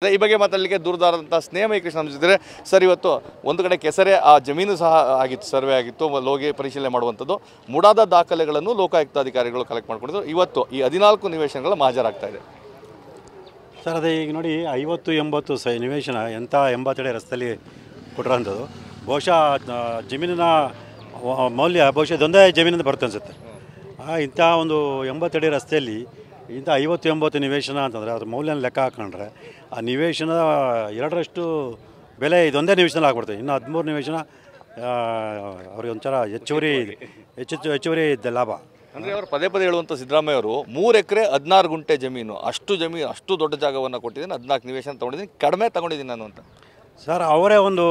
ಈ ಬಗ್ಗೆ ಮಾತಾಡಲಿಕ್ಕೆ ದೂರದಾರಂಥ ಸ್ನೇಹ ಕೃಷ್ಣ ಜೊತೆ ಸರ್, ಇವತ್ತು ಒಂದು ಕಡೆ ಕೆಸರೆ ಆ ಜಮೀನು ಸಹ ಆಗಿತ್ತು, ಸರ್ವೆ ಆಗಿತ್ತು, ಹೋಗಿ ಪರಿಶೀಲನೆ ಮಾಡುವಂಥದ್ದು, ಮೂಡಾದ ದಾಖಲೆಗಳನ್ನು ಲೋಕಾಯುಕ್ತ ಅಧಿಕಾರಿಗಳು ಕಲೆಕ್ಟ್ ಮಾಡ್ಕೊಂಡಿದ್ದು ಇವತ್ತು ಈ 14 ನಿವೇಶನಗಳು ಹಾಜರಾಗ್ತಾ ಇದೆ. ಸರ್ ಅದೇ ಈಗ ನೋಡಿ 50-80 ನಿವೇಶನ ಎಂಥ 80 ಅಡಿ ರಸ್ತೆಯಲ್ಲಿ ಕೊಟ್ಟಿರೋಂಥದ್ದು. ಬಹುಶಃ ಜಮೀನಿನ ಮೌಲ್ಯ ಬಹುಶಃ ಇದೊಂದೇ ಜಮೀನಿಂದ ಬರುತ್ತೆ ಅನಿಸುತ್ತೆ. ಇಂಥ ಒಂದು 80 ಅಡಿ ರಸ್ತೆಯಲ್ಲಿ ಇಂಥ 50-80 ನಿವೇಶನ ಅಂತಂದರೆ ಅದ್ರ ಮೌಲ್ಯನ ಲೆಕ್ಕ ಹಾಕೊಂಡ್ರೆ ಆ ನಿವೇಶನ 2ರಷ್ಟು ಬೆಲೆ ಇದೊಂದೇ ನಿವೇಶನ ಆಗ್ಬಿಡ್ತದೆ. ಇನ್ನು 13 ನಿವೇಶನ ಅವ್ರಿಗೆ ಒಂಥರ ಹೆಚ್ಚುವರಿ ಇದ್ದ ಲಾಭ. ಅಂದರೆ ಅವರು ಪದೇ ಹೇಳುವಂಥ ಸಿದ್ದರಾಮಯ್ಯ ಅವರು 3 ಎಕರೆ 16 ಗುಂಟೆ ಜಮೀನು, ಅಷ್ಟು ದೊಡ್ಡ ಜಾಗವನ್ನು ಕೊಟ್ಟಿದ್ದೀನಿ, 14 ನಿವೇಶನ ತೊಗೊಂಡಿದ್ದೀನಿ, ಕಡಿಮೆ ತೊಗೊಂಡಿದ್ದೀನಿ ನಾನು ಅಂತ. ಸರ್ ಅವರೇ ಒಂದು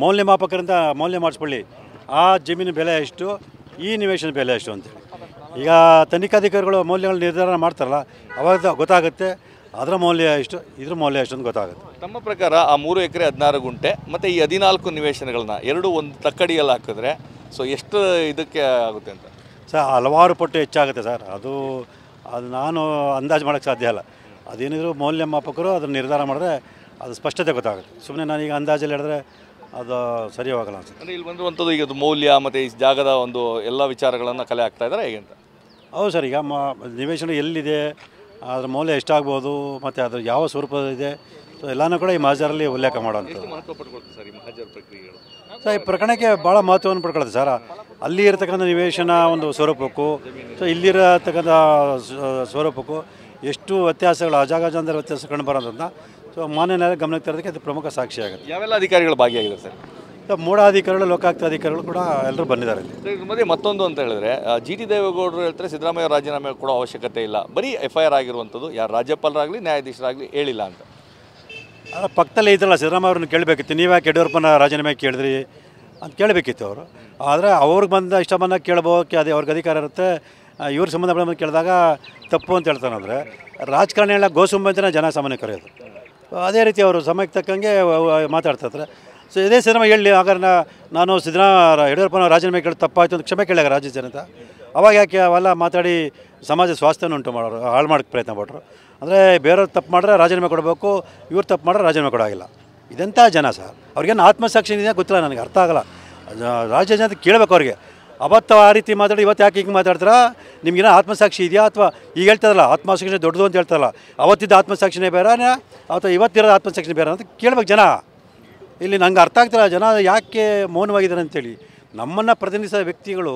ಮೌಲ್ಯಮಾಪಕರಿಂದ ಮೌಲ್ಯ ಮಾಡಿಸ್ಕೊಳ್ಳಿ, ಆ ಜಮೀನು ಬೆಲೆ ಎಷ್ಟು, ಈ ನಿವೇಶನ ಬೆಲೆ ಎಷ್ಟು ಅಂತೇಳಿ. ಈಗ ತನಿಖಾಧಿಕಾರಿಗಳು ಮೌಲ್ಯಗಳು ನಿರ್ಧಾರ ಮಾಡ್ತಾರಲ್ಲ, ಅವಾಗ ಗೊತ್ತಾಗುತ್ತೆ ಅದರ ಮೌಲ್ಯ ಎಷ್ಟು, ಇದ್ರ ಮೌಲ್ಯ ಎಷ್ಟು ಅಂತ ಗೊತ್ತಾಗುತ್ತೆ. ತಮ್ಮ ಪ್ರಕಾರ ಆ 3 ಎಕರೆ 16 ಗುಂಟೆ ಮತ್ತು ಈ 14 ನಿವೇಶನಗಳನ್ನ ಎರಡು ಒಂದು ತಕ್ಕಡಿಯಲ್ಲಿ ಹಾಕಿದ್ರೆ ಎಷ್ಟು ಇದಕ್ಕೆ ಆಗುತ್ತೆ ಅಂತ? ಸರ್ ಹಲವಾರು ಪಟ್ಟು ಹೆಚ್ಚಾಗುತ್ತೆ ಸರ್. ಅದು ನಾನು ಅಂದಾಜು ಮಾಡೋಕ್ಕೆ ಸಾಧ್ಯ ಇಲ್ಲ. ಅದೇನಿದ್ರು ಮೌಲ್ಯಮಾಪಕರು ಅದನ್ನು ನಿರ್ಧಾರ ಮಾಡಿದ್ರೆ ಅದು ಸ್ಪಷ್ಟತೆ ಗೊತ್ತಾಗುತ್ತೆ. ಸುಮ್ಮನೆ ನಾನೀಗ ಅಂದಾಜಲ್ಲಿ ಹೇಳಿದ್ರೆ ಅದು ಸರಿ ಹೋಗಲ್ಲ ಅನ್ಸುತ್ತೆ. ಅಂದರೆ ಇಲ್ಲಿ ಬಂದಿರುವಂಥದ್ದು ಈಗ ಮೌಲ್ಯ ಮತ್ತು ಈ ಜಾಗದ ಒಂದು ಎಲ್ಲ ವಿಚಾರಗಳನ್ನು ಕಲೆ ಹಾಕ್ತಾ ಇದ್ದಾರೆ ಹೇಗೆ ಅಂತ? ಹೌದು ಸರ್. ಈಗ ನಿವೇಶನ ಎಲ್ಲಿದೆ, ಅದರ ಮೌಲ್ಯ ಎಷ್ಟಾಗ್ಬೋದು, ಮತ್ತು ಅದ್ರ ಯಾವ ಸ್ವರೂಪದಿದೆ, ಸೊ ಎಲ್ಲನೂ ಕೂಡ ಈ ಮಹಜರಲ್ಲಿ ಉಲ್ಲೇಖ ಮಾಡೋವಂಥದ್ದು. ಸರ್ ಈ ಮಹಜರ್ ಪ್ರಕ್ರಿಯೆಗಳು ಸೊ ಈ ಪ್ರಕರಣಕ್ಕೆ ಭಾಳ ಮಹತ್ವವನ್ನು ಪಡ್ಕೊಳ್ಳುತ್ತೆ ಸರ್. ಅಲ್ಲಿ ಇರತಕ್ಕಂಥ ನಿವೇಶನ ಒಂದು ಸ್ವರೂಪಕ್ಕೂ ಸೊ ಇಲ್ಲಿರತಕ್ಕಂಥ ಸ್ವರೂಪಕ್ಕೂ ಎಷ್ಟು ವ್ಯತ್ಯಾಸಗಳು, ಅಜಾಗಜಾಂತರ ವ್ಯತ್ಯಾಸ ಕಂಡು ಬರೋದ್ರಿಂದ ಸೊ ಮಾನ್ಯ ನ್ಯಾಯಾಲಯ ಗಮನಕ್ಕೆ ತರೋದಕ್ಕೆ ಅದು ಪ್ರಮುಖ ಸಾಕ್ಷಿಯಾಗುತ್ತೆ. ಯಾವೆಲ್ಲ ಅಧಿಕಾರಿಗಳು ಭಾಗಿಯಾಗಿದ್ದಾರೆ ಸರ್? ಮೂಢಾಧಿಕಾರಿಗಳು, ಲೋಕಾಯುಕ್ತ ಅಧಿಕಾರಿಗಳು ಕೂಡ ಎಲ್ಲರೂ ಬಂದಿದ್ದಾರೆ. ಇದ್ರ ಮಧ್ಯೆ ಮತ್ತೊಂದು ಅಂತ ಹೇಳಿದ್ರೆ ಜಿ ಟಿ ದೇವೇಗೌಡರು ಹೇಳ್ತಾರೆ ಸಿದ್ದರಾಮಯ್ಯ ರಾಜೀನಾಮೆ ಕೊಡೋ ಅವಶ್ಯಕತೆ ಇಲ್ಲ, ಬರೀ FIR ಆಗಿರುವಂಥದ್ದು ಯಾರು ರಾಜ್ಯಪಾಲರಾಗಲಿ ನ್ಯಾಯಾಧೀಶರಾಗಲಿ ಹೇಳಿಲ್ಲ ಅಂತ. ಪಕ್ಕದಲ್ಲೇ ಇದ್ರಲ್ಲ ಸಿದ್ದರಾಮಯ್ಯ ಅವ್ರನ್ನ ಕೇಳಬೇಕಿತ್ತು, ನೀವ್ಯಾಕೆ ಯಡಿಯೂರಪ್ಪನ ರಾಜೀನಾಮೆ ಕೇಳಿದ್ರಿ ಅಂತ ಕೇಳಬೇಕಿತ್ತು ಅವರು. ಆದರೆ ಅವ್ರಿಗೆ ಬಂದ ಇಷ್ಟ ಬಂದಾಗ ಕೇಳ್ಬೋಕೆ, ಅದೇ ಅವ್ರಿಗೆ ಅಧಿಕಾರ ಇರುತ್ತೆ. ಇವ್ರ ಸಂಬಂಧಪಟ್ಟ ಕೇಳಿದಾಗ ತಪ್ಪು ಅಂತ ಹೇಳ್ತಾನೆ. ಅಂದರೆ ರಾಜಕಾರಣ ಹೇಳ ಗೋಸುಂಬಂತನೇ ಜನ ಸಾಮಾನ್ಯ ಕರೆಯೋದು. ಅದೇ ರೀತಿ ಅವರು ಸಮಯಕ್ಕೆ ತಕ್ಕಂಗೆ ಮಾತಾಡ್ತಾರೆ. ಸೊ ಇದೇ ಸಿನಿಮಾ ಹೇಳಿ, ಹಾಗಾದ್ರೆ ನಾನು ಯಡಿಯೂರಪ್ಪನ ರಾಜೀನಾಮೆ ಕೇಳಿ ತಪ್ಪಾಯಿತು ಅಂತ ಕ್ಷಮೆ ಕೇಳಿದಾಗ ರಾಜ್ಯ ಜನತೆ, ಅವಾಗ ಯಾಕೆ ಅವೆಲ್ಲ ಮಾತಾಡಿ ಸಮಾಜ ಸ್ವಾಸ್ಥ್ಯನ ಉಂಟು ಮಾಡೋರು, ಹಾಳು ಮಾಡೋಕ್ಕೆ ಪ್ರಯತ್ನ ಪಟ್ಟರು. ಅಂದರೆ ಬೇರೆಯವ್ರು ತಪ್ಪು ಮಾಡಿದ್ರೆ ರಾಜೀನಾಮೆ ಕೊಡಬೇಕು, ಇವ್ರು ತಪ್ಪು ಮಾಡಿದ್ರೆ ರಾಜೀನಾಮೆ ಕೊಡೋಗಿಲ್ಲ. ಇದೆಂಥ ಜನ ಸರ್, ಅವ್ರಿಗೇನು ಆತ್ಮಸಾಕ್ಷಿ ಇದೆಯಾ ಗೊತ್ತಿಲ್ಲ, ನನಗೆ ಅರ್ಥ ಆಗಲ್ಲ. ರಾಜ್ಯ ಜನತೆ ಕೇಳಬೇಕು ಅವ್ರಿಗೆ. ಅವತ್ತು ಆ ರೀತಿ ಮಾತಾಡಿ ಇವತ್ತು ಯಾಕೆ ಹಿಂಗೆ ಮಾತಾಡ್ತಾರಾ, ನಿಮಗೇನೋ ಆತ್ಮಸಾಕ್ಷಿ ಇದೆಯಾ? ಅಥವಾ ಈಗ ಹೇಳ್ತಾರಲ್ಲ ಆತ್ಮಸಾಕ್ಷಿ ದೊಡ್ಡದು ಅಂತ ಹೇಳ್ತಾರಲ್ಲ, ಅವತ್ತಿದ್ದ ಆತ್ಮಸಾಕ್ಷಿನೇ ಬೇರೆನೇ ಅಥವಾ ಇವತ್ತಿರೋದು ಆತ್ಮಸಾಕ್ಷಿನೇ ಬೇರೆ ಅಂತ ಕೇಳ್ಬೇಕು ಜನ. ಇಲ್ಲಿ ನಂಗೆ ಅರ್ಥ ಆಗ್ತಿಲ್ಲ ಜನ ಯಾಕೆ ಮೌನವಾಗಿದ್ದಾರೆ ಅಂತೇಳಿ. ನಮ್ಮನ್ನು ಪ್ರತಿನಿಧಿಸಿದ ವ್ಯಕ್ತಿಗಳು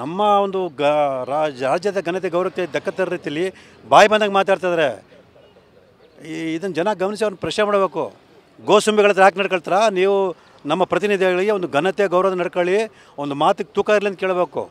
ನಮ್ಮ ಒಂದು ರಾಜ್ಯದ ಘನತೆ ಗೌರವತೆ ದಕ್ಕತ್ತರ ರೀತಿಯಲ್ಲಿ ಬಾಯಿ ಬಂದಾಗ ಮಾತಾಡ್ತಿದ್ದಾರೆ. ಇದನ್ನು ಜನ ಗಮನಿಸಿ ಅವ್ರನ್ನ ಪ್ರಶ್ನೆ ಮಾಡಬೇಕು. ಗೋಸುಂಬಿಗಳ ಹತ್ರ ಯಾಕೆ ನಡ್ಕೊಳ್ತಾರ ನೀವು? ನಮ್ಮ ಪ್ರತಿನಿಧಿಗಳಿಗೆ ಒಂದು ಘನತೆ ಗೌರವ ನಡ್ಕೊಳ್ಳಿ, ಒಂದು ಮಾತಿಗೆ ತೂಕ ಇರಲಿ ಅಂತ ಕೇಳಬೇಕು.